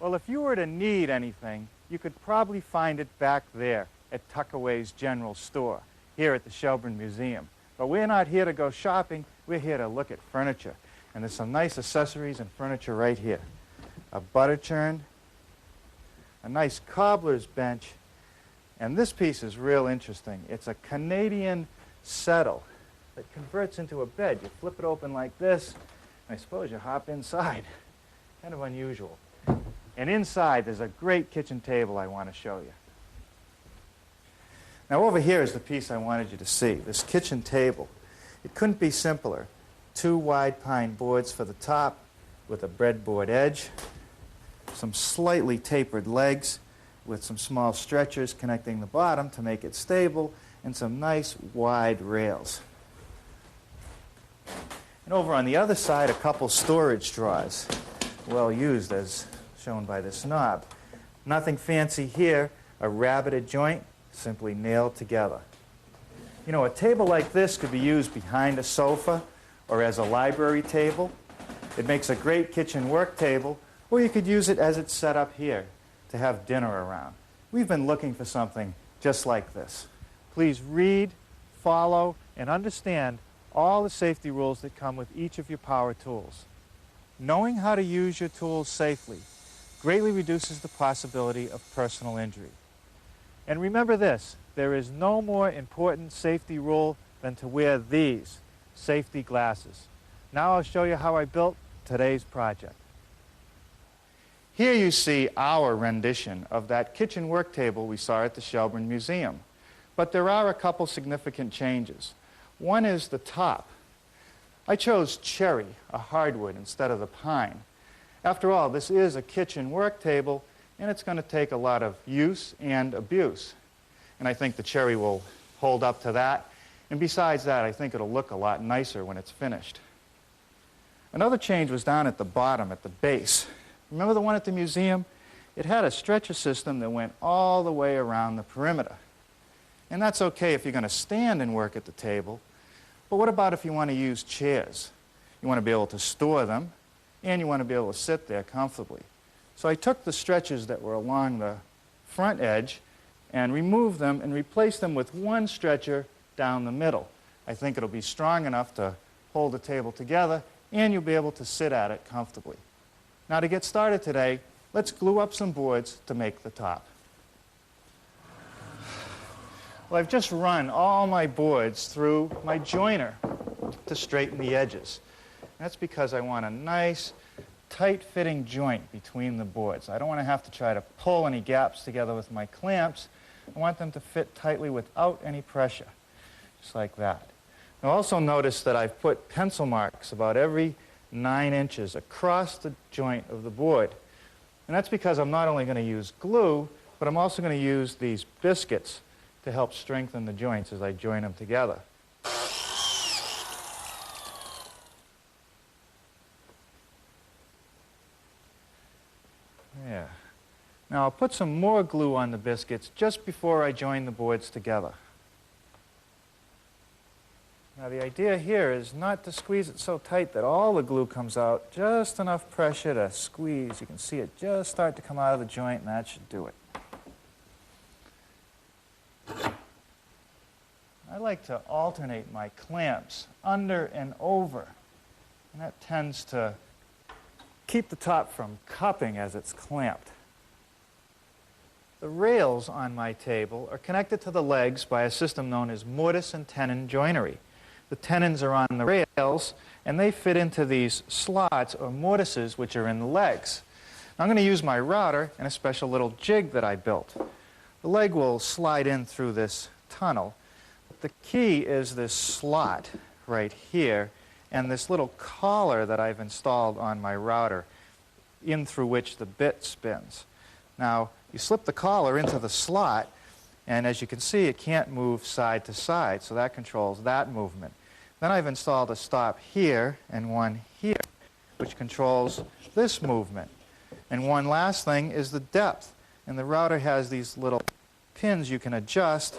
Well, if you were to need anything, you could probably find it back there at Tuckaway's General Store, here at the Shelburne Museum. But we're not here to go shopping, we're here to look at furniture. And there's some nice accessories and furniture right here. A butter churn, a nice cobbler's bench, and this piece is real interesting. It's a Canadian settle that converts into a bed. You flip it open like this, and I suppose you hop inside. Kind of unusual. And inside, there's a great kitchen table I want to show you. Now, over here is the piece I wanted you to see, this kitchen table. It couldn't be simpler. 2 wide pine boards for the top with a breadboard edge, some slightly tapered legs with some small stretchers connecting the bottom to make it stable, and some nice wide rails. And over on the other side, a couple storage drawers, well used as shown by this knob. Nothing fancy here, a rabbeted joint, simply nailed together. You know, a table like this could be used behind a sofa or as a library table. It makes a great kitchen work table, or you could use it as it's set up here to have dinner around. We've been looking for something just like this. Please read, follow, and understand all the safety rules that come with each of your power tools. Knowing how to use your tools safely greatly reduces the possibility of personal injury. And remember this, there is no more important safety rule than to wear these safety glasses. Now I'll show you how I built today's project. Here you see our rendition of that kitchen work table we saw at the Shelburne Museum. But there are a couple significant changes. One is the top. I chose cherry, a hardwood, instead of the pine. After all, this is a kitchen work table, and it's going to take a lot of use and abuse. And I think the cherry will hold up to that. And besides that, I think it'll look a lot nicer when it's finished. Another change was down at the bottom, at the base. Remember the one at the museum? It had a stretcher system that went all the way around the perimeter. And that's okay if you're going to stand and work at the table. But what about if you want to use chairs? You want to be able to store them, and you want to be able to sit there comfortably. So I took the stretchers that were along the front edge and removed them and replaced them with one stretcher down the middle. I think it'll be strong enough to hold the table together, and you'll be able to sit at it comfortably. Now, to get started today, let's glue up some boards to make the top. Well, I've just run all my boards through my joiner to straighten the edges. That's because I want a nice, tight-fitting joint between the boards. I don't want to have to try to pull any gaps together with my clamps. I want them to fit tightly without any pressure, just like that. Now, also notice that I've put pencil marks about every 9 inches across the joint of the board. And that's because I'm not only going to use glue, but I'm also going to use these biscuits to help strengthen the joints as I join them together. Yeah. Now I'll put some more glue on the biscuits just before I join the boards together. Now the idea here is not to squeeze it so tight that all the glue comes out, just enough pressure to squeeze. You can see it just start to come out of the joint, and that should do it. I like to alternate my clamps under and over, and that tends to keep the top from cupping as it's clamped. The rails on my table are connected to the legs by a system known as mortise and tenon joinery. The tenons are on the rails, and they fit into these slots or mortises which are in the legs. Now, I'm going to use my router and a special little jig that I built. The leg will slide in through this tunnel. The key is this slot right here and this little collar that I've installed on my router in through which the bit spins. Now, you slip the collar into the slot, and as you can see, it can't move side to side, so that controls that movement. Then I've installed a stop here and one here, which controls this movement. And one last thing is the depth. And the router has these little pins you can adjust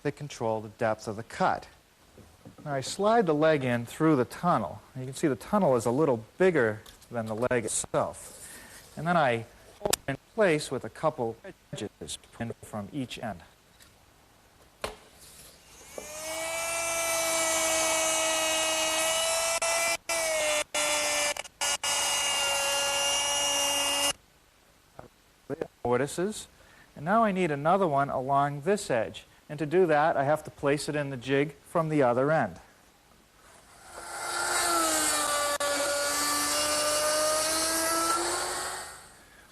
that control the depth of the cut. Now I slide the leg in through the tunnel. You can see the tunnel is a little bigger than the leg itself. And then I open place with a couple edges pinned from each end. Mortises. And now I need another one along this edge. And to do that, I have to place it in the jig from the other end.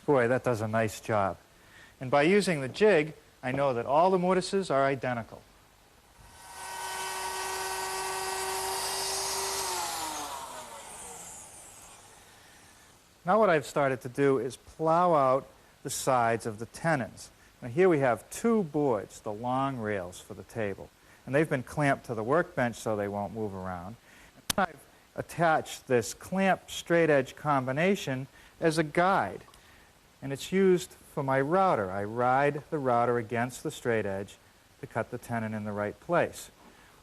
Boy, that does a nice job. And by using the jig, I know that all the mortises are identical. Now what I've started to do is plow out the sides of the tenons. Now here we have two boards, the long rails for the table. And they've been clamped to the workbench so they won't move around. And I've attached this clamp straight edge combination as a guide. And it's used for my router. I ride the router against the straight edge to cut the tenon in the right place.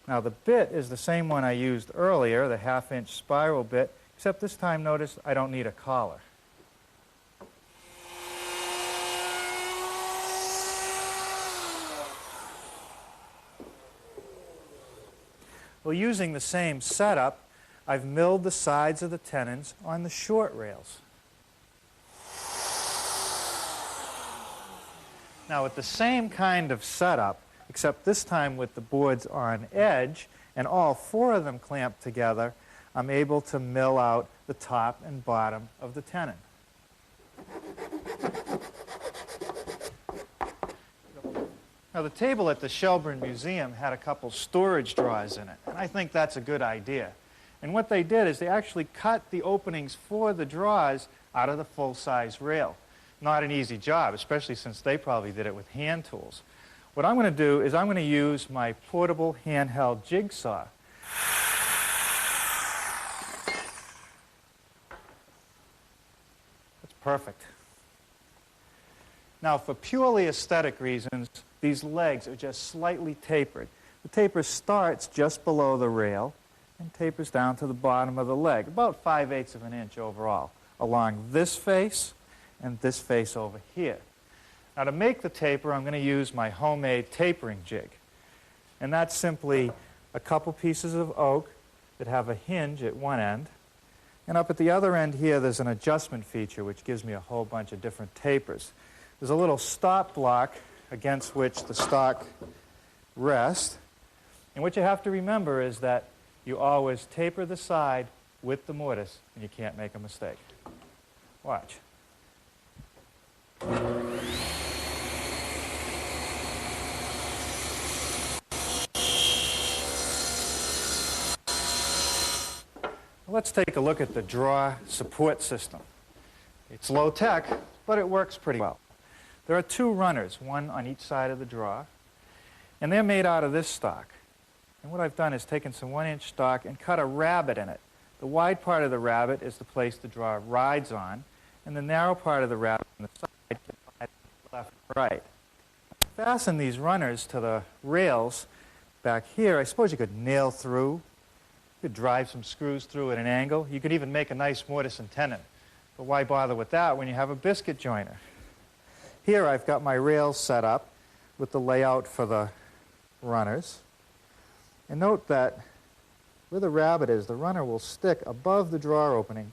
Now the bit is the same one I used earlier, the 1/2-inch spiral bit, except this time notice I don't need a collar. Well, using the same setup, I've milled the sides of the tenons on the short rails. Now with the same kind of setup, except this time with the boards on edge and all four of them clamped together, I'm able to mill out the top and bottom of the tenon. Now the table at the Shelburne Museum had a couple storage drawers in it, and I think that's a good idea. And what they did is they actually cut the openings for the drawers out of the full-size rail. Not an easy job, especially since they probably did it with hand tools. What I'm going to do is I'm going to use my portable handheld jigsaw. That's perfect. Now, for purely aesthetic reasons, these legs are just slightly tapered. The taper starts just below the rail and tapers down to the bottom of the leg, about 5/8 of an inch overall, along this face and this face over here. Now to make the taper, I'm going to use my homemade tapering jig. And that's simply a couple pieces of oak that have a hinge at one end. And up at the other end here, there's an adjustment feature which gives me a whole bunch of different tapers. There's a little stop block against which the stock rests. And what you have to remember is that you always taper the side with the mortise, and you can't make a mistake. Watch. Let's take a look at the draw support system. It's low tech, but it works pretty well. There are two runners, one on each side of the draw, and they're made out of this stock. And what I've done is taken some 1-inch stock and cut a rabbet in it. The wide part of the rabbet is the place the draw rides on, and the narrow part of the rabbet on the side divides left and right. Fasten these runners to the rails back here. I suppose you could nail through. You could drive some screws through at an angle. You could even make a nice mortise and tenon. But why bother with that when you have a biscuit joiner? Here I've got my rails set up with the layout for the runners. And note that where the rabbet is, the runner will stick above the drawer opening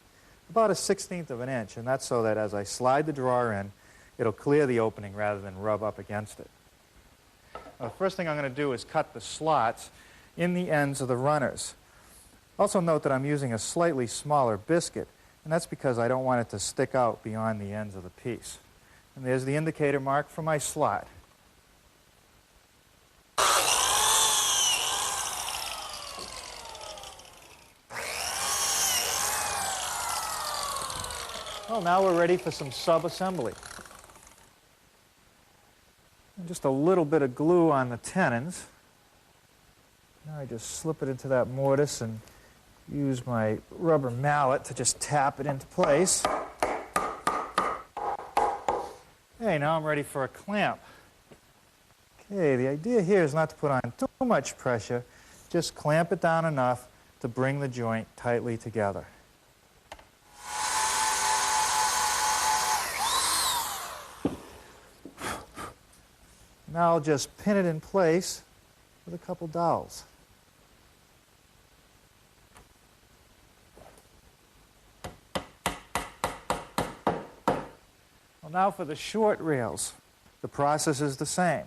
about 1/16 of an inch. And that's so that as I slide the drawer in, it'll clear the opening rather than rub up against it. Now, the first thing I'm going to do is cut the slots in the ends of the runners. Also note that I'm using a slightly smaller biscuit, and that's because I don't want it to stick out beyond the ends of the piece. And there's the indicator mark for my slot. Well, now we're ready for some sub-assembly. Just a little bit of glue on the tenons. Now I just slip it into that mortise and use my rubber mallet to just tap it into place. Okay, now I'm ready for a clamp. Okay, the idea here is not to put on too much pressure, just clamp it down enough to bring the joint tightly together. Now I'll just pin it in place with a couple dowels. Well, now for the short rails. The process is the same.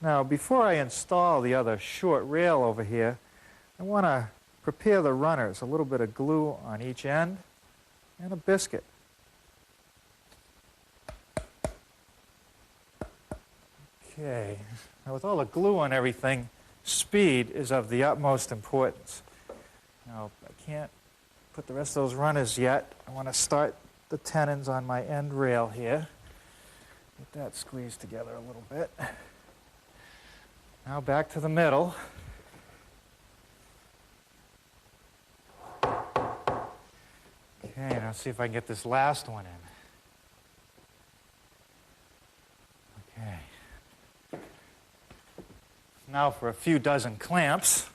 Now, before I install the other short rail over here, I want to prepare the runners, a little bit of glue on each end and a biscuit. Okay, now with all the glue on everything, speed is of the utmost importance. Now, I can't put the rest of those runners yet. I want to start the tenons on my end rail here. Get that squeezed together a little bit. Now back to the middle. Okay, now see if I can get this last one in. Okay. Now for a few dozen clamps.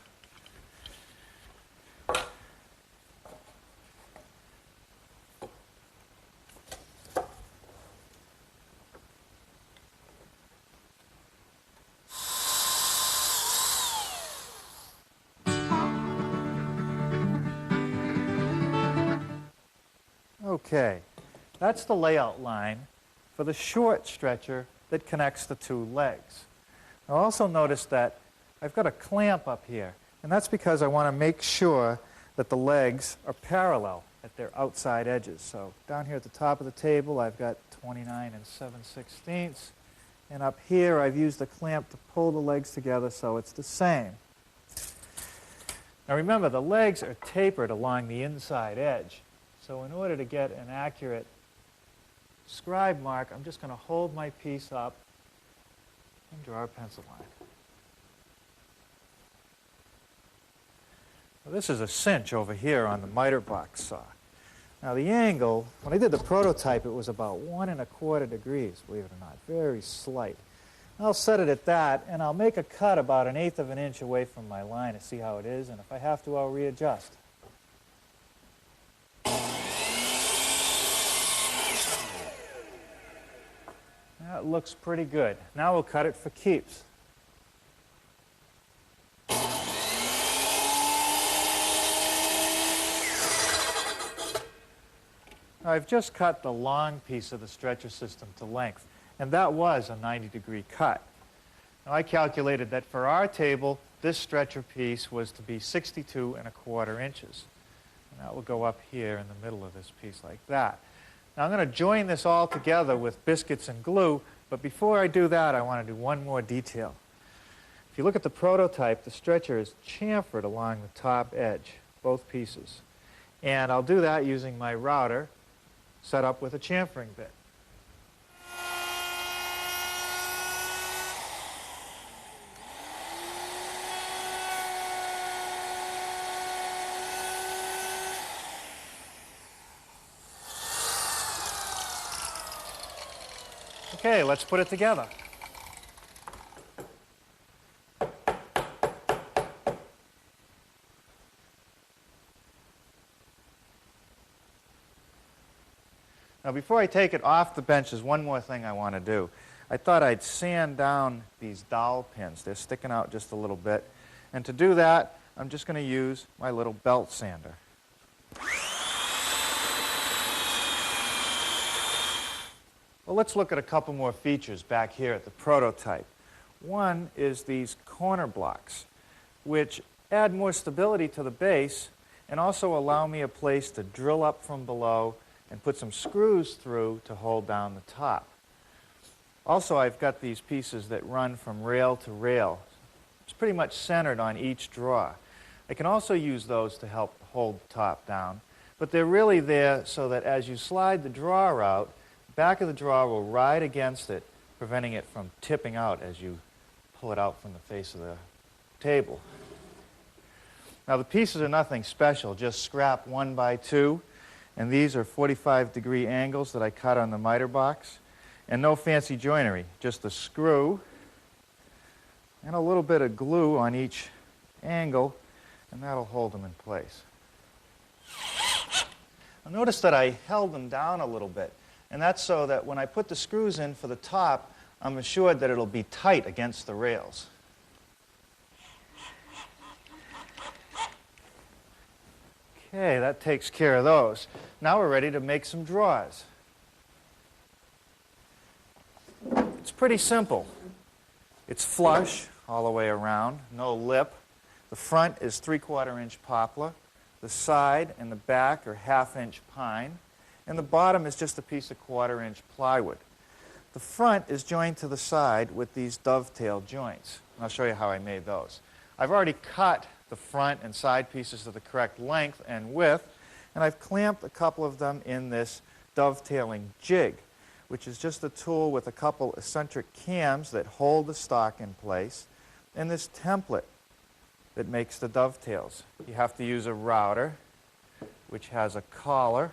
Okay, that's the layout line for the short stretcher that connects the two legs. Now also notice that I've got a clamp up here, and that's because I want to make sure that the legs are parallel at their outside edges. So down here at the top of the table I've got 29 and 7/16, and up here I've used the clamp to pull the legs together so it's the same. Now remember, the legs are tapered along the inside edge. So in order to get an accurate scribe mark, I'm just going to hold my piece up and draw a pencil line. Well, this is a cinch over here on the miter box saw. Now the angle, when I did the prototype, it was about 1 1/4 degrees, believe it or not, very slight. I'll set it at that, and I'll make a cut about 1/8 of an inch away from my line to see how it is, and if I have to, I'll readjust. That looks pretty good. Now we'll cut it for keeps. I've just cut the long piece of the stretcher system to length, and that was a 90-degree cut. Now I calculated that for our table, this stretcher piece was to be 62 1/4 inches. And that will go up here in the middle of this piece like that. Now I'm going to join this all together with biscuits and glue, but before I do that, I want to do one more detail. If you look at the prototype, the stretcher is chamfered along the top edge, both pieces. And I'll do that using my router set up with a chamfering bit. Okay, let's put it together. Now before I take it off the bench, there's one more thing I want to do. I thought I'd sand down these dowel pins. They're sticking out just a little bit. And to do that, I'm just going to use my little belt sander. Well, let's look at a couple more features back here at the prototype. One is these corner blocks, which add more stability to the base and also allow me a place to drill up from below and put some screws through to hold down the top. Also, I've got these pieces that run from rail to rail. It's pretty much centered on each drawer. I can also use those to help hold the top down, but they're really there so that as you slide the drawer out, the back of the drawer will ride against it, preventing it from tipping out as you pull it out from the face of the table. Now the pieces are nothing special, just scrap 1 by 2, and these are 45-degree angles that I cut on the miter box, and no fancy joinery, just a screw and a little bit of glue on each angle, and that'll hold them in place. Now notice that I held them down a little bit, and that's so that when I put the screws in for the top, I'm assured that it'll be tight against the rails. Okay, that takes care of those. Now we're ready to make some drawers. It's pretty simple. It's flush all the way around, no lip. The front is 3/4 inch poplar. The side and the back are 1/2 inch pine. And the bottom is just a piece of 1/4 inch plywood. The front is joined to the side with these dovetail joints. I'll show you how I made those. I've already cut the front and side pieces to the correct length and width, and I've clamped a couple of them in this dovetailing jig, which is just a tool with a couple eccentric cams that hold the stock in place, and this template that makes the dovetails. You have to use a router, which has a collar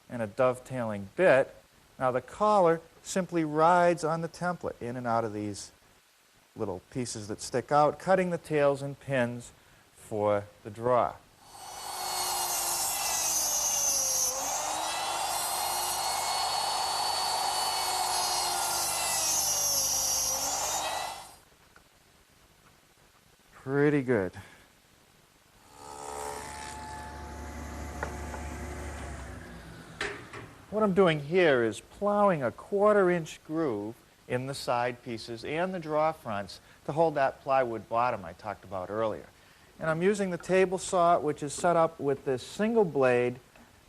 and a dovetailing bit. Now the collar simply rides on the template in and out of these little pieces that stick out, cutting the tails and pins for the drawer. Pretty good. What I'm doing here is plowing a 1/4 inch groove in the side pieces and the drawer fronts to hold that plywood bottom I talked about earlier. And I'm using the table saw, which is set up with this single blade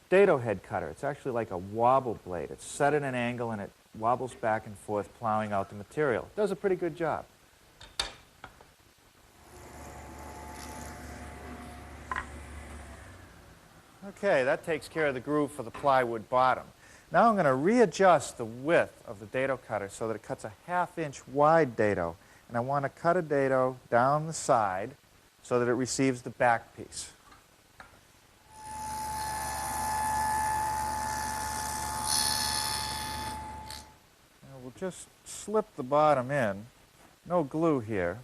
dado head cutter. It's actually like a wobble blade. It's set at an angle and it wobbles back and forth, plowing out the material. It does a pretty good job. Okay, that takes care of the groove for the plywood bottom. Now I'm going to readjust the width of the dado cutter so that it cuts a 1/2 inch wide dado. And I want to cut a dado down the side so that it receives the back piece. Now we'll just slip the bottom in. No glue here.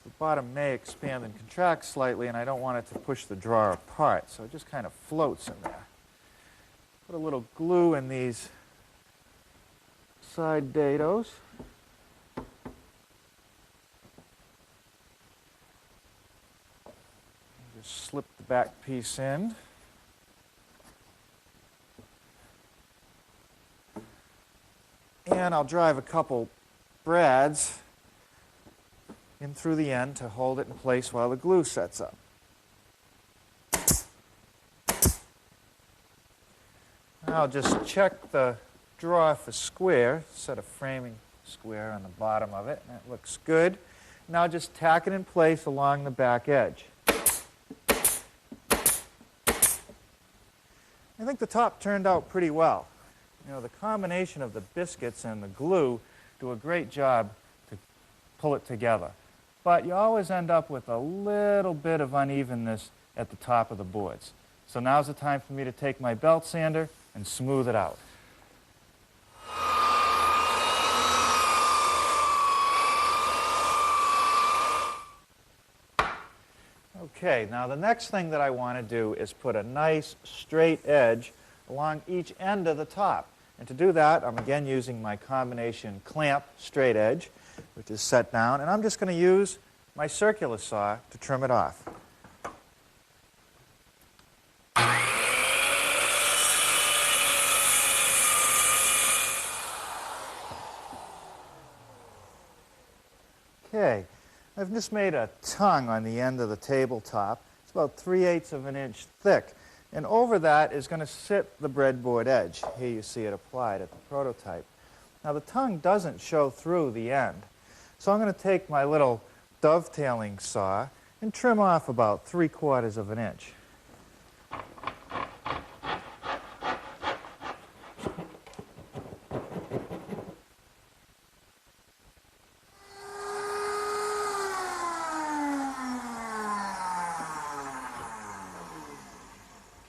The bottom may expand and contract slightly, and I don't want it to push the drawer apart, so it just kind of floats in there. Put a little glue in these side dados. Just slip the back piece in. And I'll drive a couple brads in through the end to hold it in place while the glue sets up. Now I'll just check the drawer for square, set a framing square on the bottom of it, and that looks good. Now just tack it in place along the back edge. I think the top turned out pretty well. You know, the combination of the biscuits and the glue do a great job to pull it together. But you always end up with a little bit of unevenness at the top of the boards. So now's the time for me to take my belt sander and smooth it out. Okay, now the next thing that I want to do is put a nice straight edge along each end of the top. And to do that, I'm again using my combination clamp straight edge, which is set down, and I'm just going to use my circular saw to trim it off. Okay, I've just made a tongue on the end of the tabletop. It's about 3/8 of an inch thick. And over that is going to sit the breadboard edge. Here you see it applied at the prototype. Now the tongue doesn't show through the end, so I'm going to take my little dovetailing saw and trim off about 3/4 of an inch.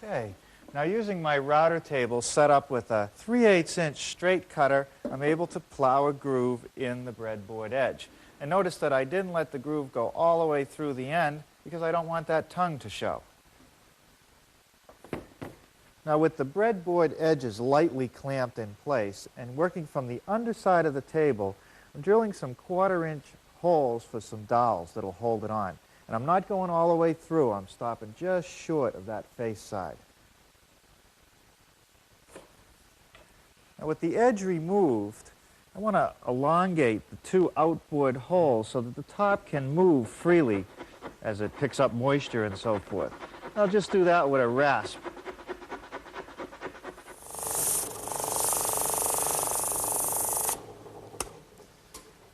Okay, now using my router table set up with a 3/8 inch straight cutter, I'm able to plow a groove in the breadboard edge. And notice that I didn't let the groove go all the way through the end because I don't want that tongue to show. Now with the breadboard edges lightly clamped in place and working from the underside of the table, I'm drilling some 1/4 inch holes for some dowels that'll hold it on. And I'm not going all the way through, I'm stopping just short of that face side. Now with the edge removed, I want to elongate the 2 outboard holes so that the top can move freely as it picks up moisture and so forth. I'll just do that with a rasp.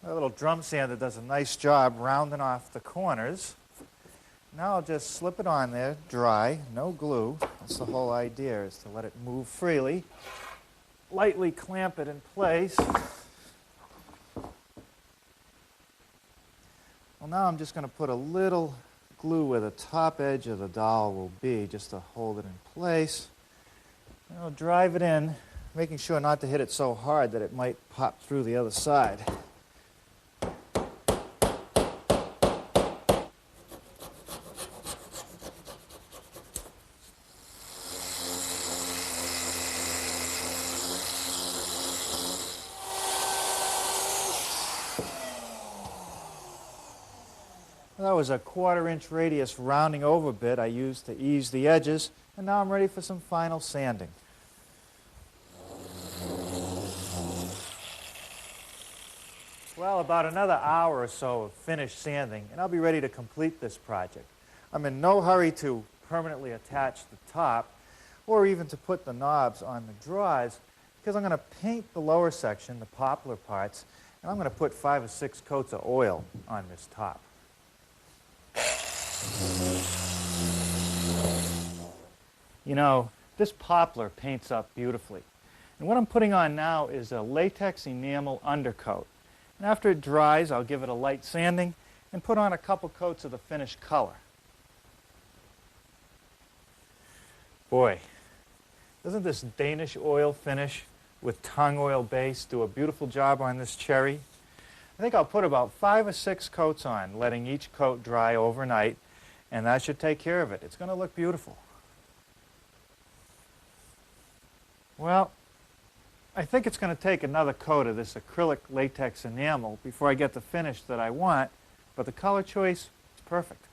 A little drum sander does a nice job rounding off the corners. Now I'll just slip it on there, dry, no glue. That's the whole idea, is to let it move freely. Lightly clamp it in place. Well, now I'm just going to put a little glue where the top edge of the dowel will be, just to hold it in place. And I'll drive it in, making sure not to hit it so hard that it might pop through the other side. That was a 1/4 inch radius rounding over bit I used to ease the edges, and now I'm ready for some final sanding. Well, about another hour or so of finished sanding, and I'll be ready to complete this project. I'm in no hurry to permanently attach the top, or even to put the knobs on the drawers, because I'm going to paint the lower section, the poplar parts, and I'm going to put 5 or 6 coats of oil on this top. You know, this poplar paints up beautifully. And what I'm putting on now is a latex enamel undercoat. And after it dries, I'll give it a light sanding and put on a couple coats of the finished color. Boy, doesn't this Danish oil finish with tung oil base do a beautiful job on this cherry? I think I'll put about 5 or 6 coats on, letting each coat dry overnight, and that should take care of it. It's going to look beautiful. Well, I think it's going to take another coat of this acrylic latex enamel before I get the finish that I want, but the color choice is perfect.